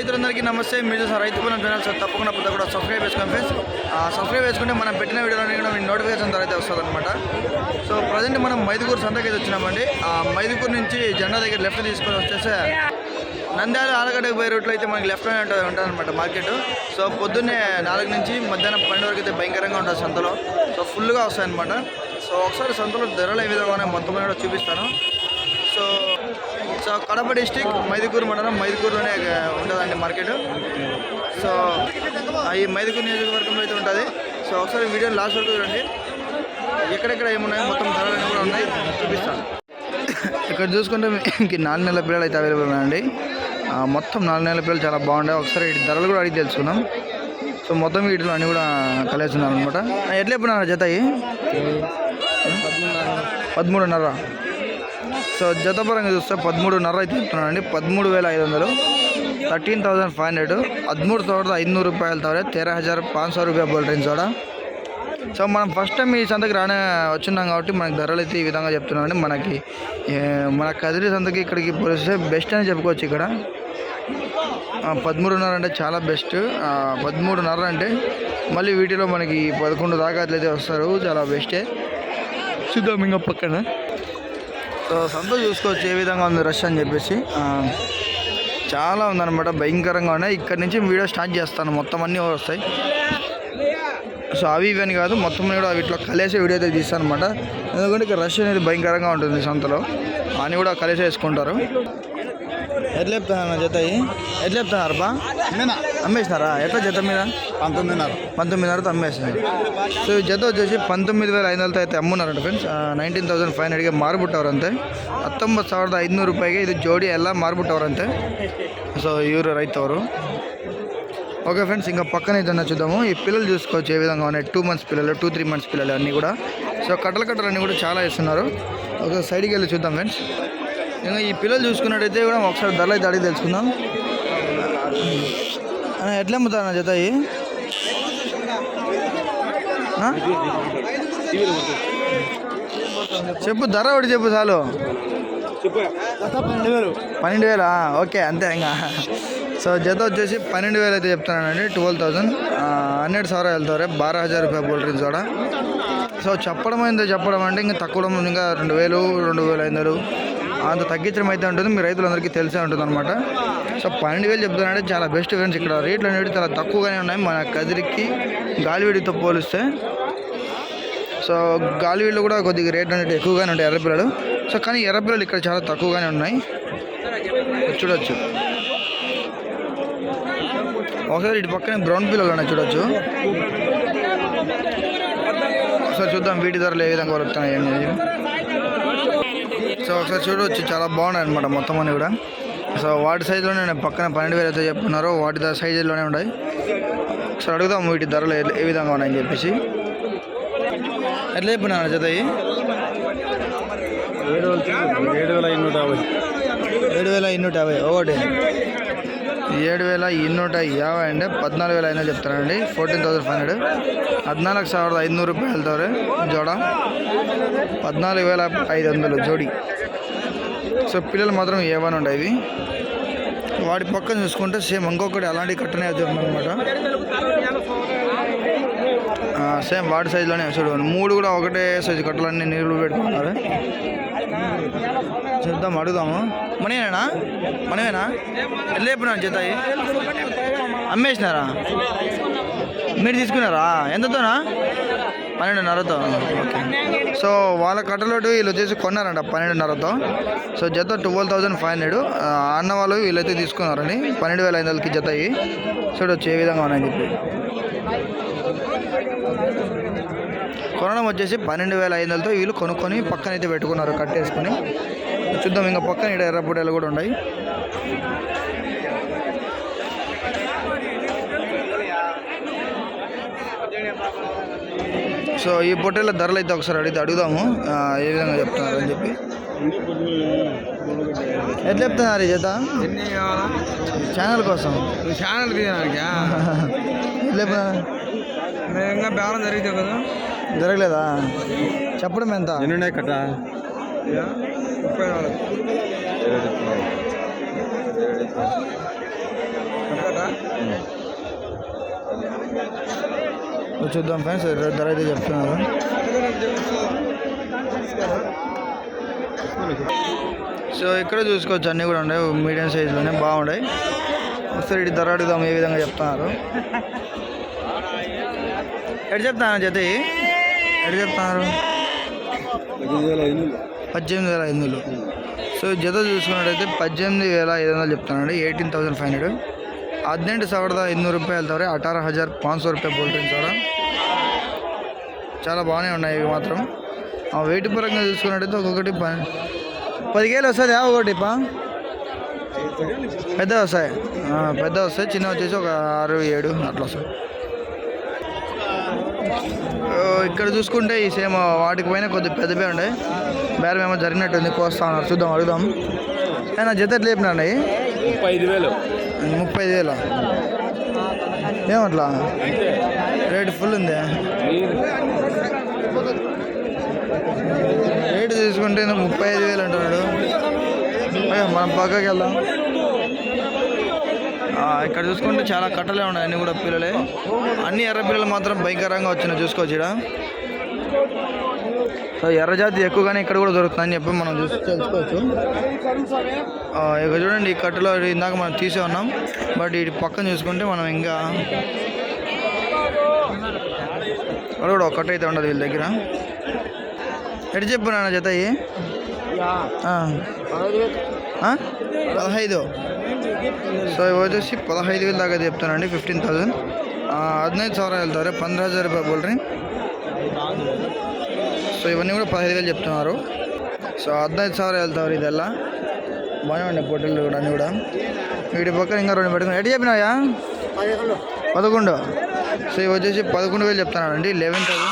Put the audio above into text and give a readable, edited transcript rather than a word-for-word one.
రైతులందరికీ నమస్తే. మీరు రైతు పొలం ఛానల్ సార్ తప్పకుండా కూడా సబ్స్క్రైబ్ చేసుకోండి ఫ్రెండ్స్. సబ్స్క్రైబ్ చేసుకుంటే మనం పెట్టిన వీడియోలన్నీ కూడా మీ నోటిఫికేషన్ ద్వారా అయితే వస్తుంది అనమాట. సో ప్రజెంట్ మనం మైదుకూరు సంతకి అయితే వచ్చినామండి. మైదుకూరు నుంచి జెండా దగ్గర లెఫ్ట్ తీసుకొని వచ్చేస్తే నంద్యాల ఆలగడ్డకు పోయే రూట్లో అయితే మనకి లెఫ్ట్లోనే ఉంటుంది అనమాట మార్కెట్. సో పొద్దున్నే 4 నుంచి మధ్యాహ్నం 12 వరకు అయితే భయంకరంగా ఉంటుంది సంతలో. సో ఫుల్గా వస్తాయన్నమాట. సో ఒకసారి సంతలో ధరలు ఏ విధంగా మొత్తం కూడా చూపిస్తాను. సో కడప డిస్టిక్ మైదుకూరు మండలం మైదుకూరులోనే ఉంటుందండి మార్కెట్. సో ఈ మైదుకూరు నియోజకవర్గంలో అయితే ఉంటుంది. సో ఒకసారి వీడియో లాస్ట్ వరకు చూడండి. ఎక్కడెక్కడ ఏమున్నాయో మొత్తం ధరలు కూడా ఉన్నాయి చూపిస్తాను. ఇక్కడ చూసుకుంటే ఇంక 4 నెలల పిల్లలు అయితే అవైలబుల్ ఉన్నాయండి. మొత్తం 4 నెలల పిల్లలు చాలా బాగుంటాయి. ఒకసారి వీటి ధరలు కూడా అడిగి తెలుసుకుందాం. సో మొత్తం వీటిలో అన్నీ కూడా కలిస్తున్నాను అనమాట. ఎట్లా చెప్పినారు జత 13.5. సో జత పరంగా చూస్తే 13.5 అయితే చెప్తున్నానండి. 13,500, 13,500, 13,500 రూపాయలు తవరే 13,500 రూపాయలు బోల్ రేంజ్ కూడా. సో మనం ఫస్ట్ టైం ఈ సంతకి వచ్చున్నాం కాబట్టి మనకి ధరలు అయితే ఈ విధంగా చెప్తున్నామండి. మన కదిరి సంతకి ఇక్కడికి పోలిస్తే బెస్ట్ అని చెప్పుకోవచ్చు. ఇక్కడ 13.5 అంటే చాలా బెస్ట్. 13.5 అంటే మళ్ళీ వీటిలో మనకి 11 దాకా అట్లయితే వస్తారు. చాలా బెస్టే. చూద్దాం ఇంకా పక్కన. సో సంత చూసుకోవచ్చు ఏ విధంగా ఉంది రష్ అని చెప్పేసి. చాలా ఉందన్నమాట, భయంకరంగా ఉన్నాయి. ఇక్కడ నుంచి వీడియో స్టార్ట్ చేస్తాను. మొత్తం అన్నీ వస్తాయి. సో అవి ఇవన్నీ కాదు, మొత్తం కూడా వీటిలో కలిసే వీడియో అయితే తీస్తాను అనమాట. ఎందుకంటే ఇక్కడ రష్ అనేది భయంకరంగా ఉంటుంది సంతలో. అని కూడా కలిసే వేసుకుంటారు. ఎట్లా చెప్తున్నా జత ఎట్లా చెప్తున్నారు బా? అమ్మేసినారా? ఎట్లా జత మీద 19,500 అమ్మేసినారు. సో ఈ జత వచ్చేసి 19,500 అయితే అమ్మున్నారంట ఫ్రెండ్స్. 19,500ಗೆ ಮಾರ್ಬಿಟ್ಟವ್ರಂತೆ. 19,500 ರೂಪಾಯಿಗೆ ಇದು ಜೋಡಿ ಎಲ್ಲ ಮಾರ್ಬಿಟ್ಟವ್ರಂತೆ. సో ఇವರು రైతವರು. ఓకే ఫ్రెండ్స్, ఇంకా పక్కన ఏదన్నా చూద్దాము. ఈ పిల్లలు చూసుకోవచ్చు ఏ విధంగా ఉన్నాయి. 2 months పిల్లలు, 2-3 months పిల్లలు అన్నీ కూడా. సో కట్టలు అన్నీ కూడా చాలా ఇస్తున్నారు. ఒక సైడ్కి వెళ్ళి చూద్దాం ఫ్రెండ్స్. ఇంకా ఈ పిల్లలు చూసుకున్నట్టయితే కూడా ఒకసారి ధరలు అయితే అడిగి తెలుసుకుందాం. ఎట్లా అమ్ముతారన్న జత చెప్పు, ధర ఒకటి చెప్పు చాలు. 12,000. ఓకే అంతే ఇంకా. సో జత వచ్చేసి 12,000 అయితే చెప్తున్నానండి. 12,000, 12,000 వెళ్తారు. 12,000 రూపాయలు బోల్ రేంజ్ కూడా. సో చెప్పడం అంటే ఇంకా తక్కువ, ఇంకా 2,000, 2,500 అంత తగ్గించడం అయితే ఉంటుంది. మీ రైతులందరికీ తెలిసే ఉంటుంది అనమాట. సో 12,000 చెప్తానంటే చాలా బెస్ట్ ఫ్రెండ్స్. ఇక్కడ రేట్లు అనేవి చాలా తక్కువగానే ఉన్నాయి మన కదిరికి గాలివీడితో పోలిస్తే. సో గాలివీడిలో కూడా కొద్దిగా రేట్లు అనేవి ఎక్కువగానే ఉంటాయి ఎర్రపిల్లలు. సో కానీ ఎర్రపిల్లలు ఇక్కడ చాలా తక్కువగానే ఉన్నాయి. చూడొచ్చు. ఒకసారి ఇటు పక్కన బ్రౌన్ పిల్లలు ఉన్నాయి చూడొచ్చు. ఒకసారి చూద్దాం వీటి ధరలు ఏ విధంగా వరుకుతున్నాయి ఏం చేసి. సో ఒకసారి చూడవచ్చు, చాలా బాగున్నాయి అనమాట మొత్తం అన్నీ కూడా. సో వాటి సైజులోనే పక్కన 12,000 అయితే చెప్తున్నారు. వాటి సైజుల్లోనే ఉన్నాయి. ఒకసారి అడుగుదాం వీటి ధరలు ఏ విధంగా ఉన్నాయని చెప్పేసి. ఎట్లా చెప్పినాను జత 7,250 ఒకటి. 7,250 అంటే 14,500 చెప్తానండి. 14,500, 14,500 రూపాయలు వెళ్తారు జోడ. 14,500 జోడి. సో పిల్లలు మాత్రం ఏవని ఉంటాయి ఇవి. వాటి పక్కన చూసుకుంటే సేమ్ ఇంకొకటి అలాంటి కట్టనే అయితే ఉందన్నమాట. సేమ్ వాటి సైజులోనే చూడండి. 3 కూడా ఒకటే సైజు కట్టలన్నీ నీళ్ళు పెట్టుకున్నారు. చూద్దాం, అడుగుదాము. మనమేనా ఎట్లా చెప్పినా జత అమ్మేసినారా? మీరు తీసుకున్నారా? ఎంతతోనా? 12,500తో. ఓకే. సో వాళ్ళ కట్టలోటు వీళ్ళు వచ్చేసి కొన్నారంట 12,500తో. సో జత 12,500. అన్న వాళ్ళు వీళ్ళైతే తీసుకున్నారని 12,500కి జత అయ్యి. చూడొచ్చు ఏ విధంగా ఉన్నాయని చెప్పి. కొనడం వచ్చేసి 12,500తో వీళ్ళు కొనుక్కొని పక్కన అయితే పెట్టుకున్నారు కట్టేసుకొని. చూద్దాం ఇంకా పక్కన ఇక్కడ ఎర్ర పొట్టేలు కూడా ఉన్నాయి. సో ఈ పొట్టేల ధరలు అయితే ఒకసారి అడుగుదాము ఏ విధంగా చెప్తున్నారు అని చెప్పి. ఎట్లా చెప్తున్నారు జత ఛానల్ కోసం? ఛానల్ ఎట్లా ఇంకా బేరం జరిగితే కదా? జరగలేదా? చెప్పడం ఎంత? 34. చూద్దాం ఫ్రెండ్స్ ధర అయితే చెప్తున్నారు. సో ఇక్కడ చూసుకోవచ్చు అన్నీ కూడా ఉన్నాయి, మీడియం సైజులోనే బాగున్నాయి. ఒకసారి ఇటు ధర అడుగుదాం ఏ విధంగా చెప్తున్నారు. ఎటు చెప్తున్నారు జత ఎటు చెప్తున్నారు? 18,500. సో జత చూసుకున్నట్టయితే 18,500 చెప్తున్నాడు. 18,500. 18,500 రూపాయలు తవరే 18,500 రూపాయలు బోల్ డ్రింక్స్ కూడా చాలా బాగానే ఉన్నాయి ఇవి మాత్రం. వెయిట్ పరంగా చూసుకున్నట్టయితే ఒక్కొక్కటి 10 కేలు వస్తుంది. ఒకటి పెద్ద వస్తాయి, చిన్న వచ్చేసి ఒక 6-7 అట్లా వస్తాయి. ఇక్కడ చూసుకుంటే ఈ సేమ్ వాటికి పైన కొద్దిగా పెద్దవే ఉన్నాయి. బేరం ఏమో జరిగినట్టుంది, కోస్తా ఉన్నారు. చూద్దాం అడుగుదాం. నా జత ఎట్లా చెప్పినండి? 35,000. ఏమట్లా రేటు ఫుల్ ఉంది. రేటు తీసుకుంటే 35,000 అంటున్నాడు. మనం పక్కకి వెళ్దాం. ఇక్కడ చూసుకుంటే చాలా కట్టలే ఉన్నాయి, అన్నీ కూడా పిల్లలే. అన్ని ఎర్ర పిల్లలు మాత్రం భయంకరంగా వచ్చినాయి చూసుకోవచ్చు ఇక్కడ. సో ఎర్ర జాతి ఎక్కువగానే ఇక్కడ కూడా దొరుకుతుందని చెప్పి మనం తెలుసుకోవచ్చు. ఇక చూడండి ఈ కట్టలో ఇందాక మనం తీసే ఉన్నాం, బట్ ఇటు పక్కన చూసుకుంటే మనం ఇంకా అక్కడ కూడా ఒక కట్ట అయితే ఉండదు వీళ్ళ దగ్గర. ఎటు చెప్పు నాన్న జత 15. సో ఇవి వచ్చేసి 15,000 దాకా చెప్తానండి. 15,000. 15,000 వెళ్తారు. 15,000 రూపాయలు బోల్ డ్రింక్. సో ఇవన్నీ కూడా 15,000 చెప్తున్నారు. సో 15,000 వెళ్తారు. ఇదెల్లా బాగానే ఉండే పొట్టెలు కూడా అన్నీ కూడా. వీటి పక్కన ఇంకా 2 పెట్టుకుని ఎటు చెప్పినాయా? 11. సో ఇవి వచ్చేసి 11,000 చెప్తున్నానండి. 11,000.